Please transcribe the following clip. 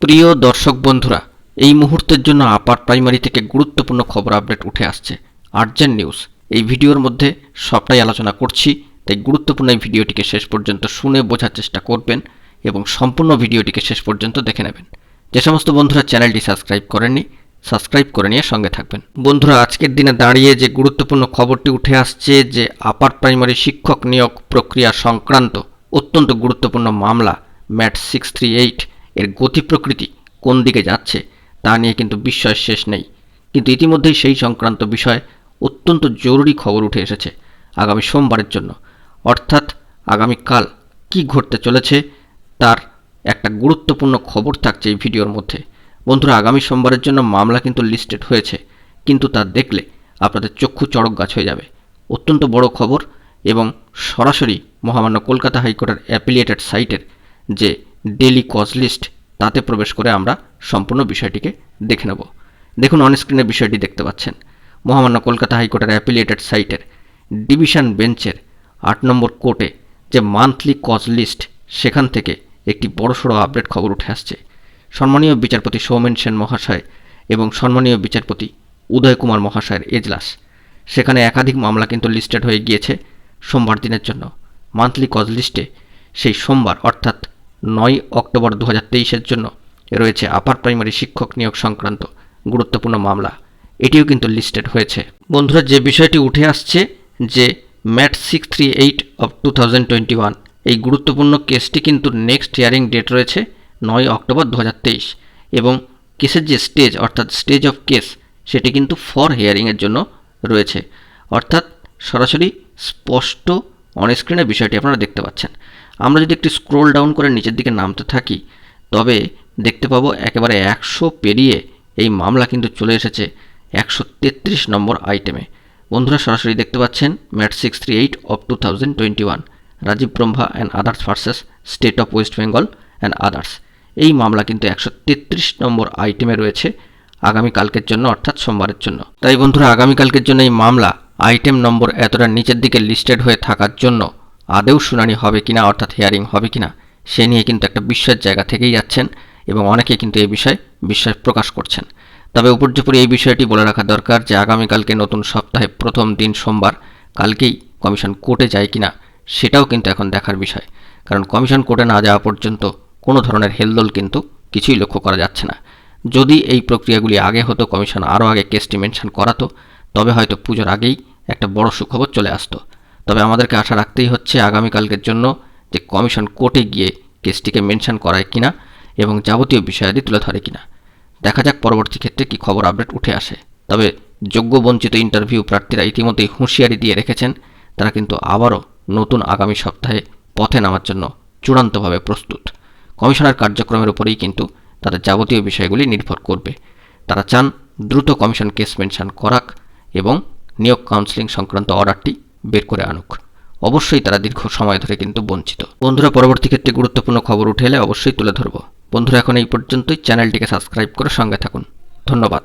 প্রিয় দর্শক বন্ধুরা, এই মুহূর্তের জন্য আপার প্রাইমারি থেকে গুরুত্বপূর্ণ খবর আপডেট উঠে আসছে। Urgent news. এই ভিডিওর মধ্যে সবটাই আলোচনা করছি, তাই গুরুত্বপূর্ণ এই ভিডিওটিকে শেষ পর্যন্ত শুনে বোঝার চেষ্টা করবেন এবং সম্পূর্ণ ভিডিওটিকে শেষ পর্যন্ত দেখে নেবেন। যে সমস্ত বন্ধুরা চ্যানেলটি সাবস্ক্রাইব করেননি, সাবস্ক্রাইব করে নিয়ে সঙ্গে থাকবেন। বন্ধুরা, আজকের দিনে দাঁড়িয়ে যে গুরুত্বপূর্ণ খবরটি উঠে আসছে যে আপার প্রাইমারি শিক্ষক নিয়োগ প্রক্রিয়া সংক্রান্ত অত্যন্ত গুরুত্বপূর্ণ মামলা ম্যাট 638 এর গতি প্রকৃতি কোন দিকে যাচ্ছে তা নিয়ে কিন্তু বিস্ময়ের শেষ নেই। কিন্তু ইতিমধ্যেই সেই সংক্রান্ত বিষয়ে অত্যন্ত জরুরি খবর উঠে এসেছে আগামী সোমবারের জন্য, অর্থাৎ আগামীকাল কি ঘটতে চলেছে তার একটা গুরুত্বপূর্ণ খবর থাকছে এই ভিডিওর মধ্যে। বন্ধুরা, আগামী সোমবারের জন্য মামলা কিন্তু লিস্টেড হয়েছে, কিন্তু তা দেখলে আপনাদের চক্ষু চড়ক গাছ হয়ে যাবে। অত্যন্ত বড় খবর এবং সরাসরি মহামান্য কলকাতা হাইকোর্টের অ্যাপিলিয়েটেড সাইটের যে ডেলি কজ লিস্ট তাতে প্রবেশ করে আমরা সম্পূর্ণ বিষয়টিকে দেখে নেব। দেখুন, অনস্ক্রিনে বিষয়টি দেখতে পাচ্ছেন। মহামান্য কলকাতা হাইকোর্টের অ্যাপিলিয়েটেড সাইটের ডিভিশন বেঞ্চের 8 নম্বর কোর্টে যে মান্থলি কজ লিস্ট, সেখান থেকে একটি বড়সড় আপডেট খবর উঠে আসছে। সম্মানীয় বিচারপতি সৌমেন সেন মহাশয় এবং সম্মানীয় বিচারপতি উদয় কুমার মহাশয়ের এজলাস, সেখানে একাধিক মামলা কিন্তু লিস্টেড হয়ে গিয়েছে সোমবার দিনের জন্য। মান্থলি কজ লিস্টে সেই সোমবার অর্থাৎ 9 অক্টোবর 2023-এর জন্য রয়েছে আপার প্রাইমারি শিক্ষক নিয়োগ সংক্রান্ত গুরুত্বপূর্ণ মামলা। এটিও কিন্তু লিস্টেড হয়েছে। বন্ধুরা, যে বিষয়টি উঠে আসছে যে ম্যাট 638 অফ 2021 এই গুরুত্বপূর্ণ কেসটি কিন্তু নেক্সট হিয়ারিং ডেট রয়েছে 9 অক্টোবর 2023 এবং কেসের যে স্টেজ অর্থাৎ স্টেজ অফ কেস সেটি কিন্তু ফর হিয়ারিংয়ের জন্য রয়েছে। অর্থাৎ সরাসরি স্পষ্ট অনস্ক্রিনে বিষয়টি আপনারা দেখতে পাচ্ছেন। আমরা যদি একটু স্ক্রোল ডাউন করে নিচের দিকে নামতে থাকি তবে দেখতে পাবো একেবারে 100 পেরিয়ে এই মামলা কিন্তু চলে এসেছে 133 নম্বর আইটেমে। বন্ধুরা, সরাসরি দেখতে পাচ্ছেন MAT 638 of 2021 Rajib Brahma and others versus state of West Bengal and others. এই মামলা কিন্তু 133 নম্বর আইটেমে রয়েছে আগামীকালকের জন্য, অর্থাৎ সোমবারের জন্য। তাই বন্ধুরা, আগামীকালকের জন্য এই মামলা আইটেম নম্বর এতটা নিচের দিকে লিস্টেড হয়ে থাকার জন্য আদেও শুনানি হবে কিনা, অর্থাৎ হিয়ারিং হবে কিনা, সে নিয়ে কিন্তু একটা বিস্ময়ের জায়গা থেকেই যাচ্ছেন এবং অনেকেই কিন্তু এই বিষয়ে বিশ্বাস প্রকাশ করছেন। তবে উপর্যুপরি এই বিষয়টি বলে রাখা দরকার যে আগামীকালকে নতুন সপ্তাহে প্রথম দিন সোমবার, কালকেই কমিশন কোর্টে যায় কিনা সেটাও কিন্তু এখন দেখার বিষয়। কারণ কমিশন কোর্টে না যাওয়া পর্যন্ত কোনো ধরনের হেলদোল কিন্তু কিছুই লক্ষ্য করা যাচ্ছে না। যদি এই প্রক্রিয়াগুলি আগে হতো, কমিশন আরও আগে কেসটি মেনশন করাতো, তবে হয়তো পুজোর আগেই একটা বড় সুখবর চলে আসতো। তবে আমাদেরকে আশা রাখতেই হচ্ছে আগামীকালকের জন্য যে কমিশন কোর্টে গিয়ে কেসটিকে মেনশন করায় কিনা এবং যাবতীয় বিষয়াদি তুলে ধরে কিনা। দেখা যাক পরবর্তী ক্ষেত্রে কি খবর আপডেট উঠে আসে। তবে যোগ্য বঞ্চিত ইন্টারভিউ প্রার্থীরা ইতিমধ্যেই হুঁশিয়ারি দিয়ে রেখেছেন তারা কিন্তু আবারও নতুন আগামী সপ্তাহে পথে নামার জন্য চূড়ান্তভাবে প্রস্তুত। কমিশনের কার্যক্রমের উপরেই কিন্তু তাদের যাবতীয় বিষয়গুলি নির্ভর করবে। তারা চান দ্রুত কমিশন কেস মেনশন করাক এবং নিয়োগ কাউন্সেলিং সংক্রান্ত অর্ডারটি বের করে আনুক। অবশ্যই তারা দীর্ঘ সময় ধরে কিন্তু বঞ্চিত। বন্ধুরা, পরবর্তী ক্ষেত্রে গুরুত্বপূর্ণ খবর উঠে এলে অবশ্যই তুলে ধরব। বন্ধুরা, এখন এই পর্যন্তই। চ্যানেলটিকে সাবস্ক্রাইব করে সঙ্গে থাকুন। ধন্যবাদ।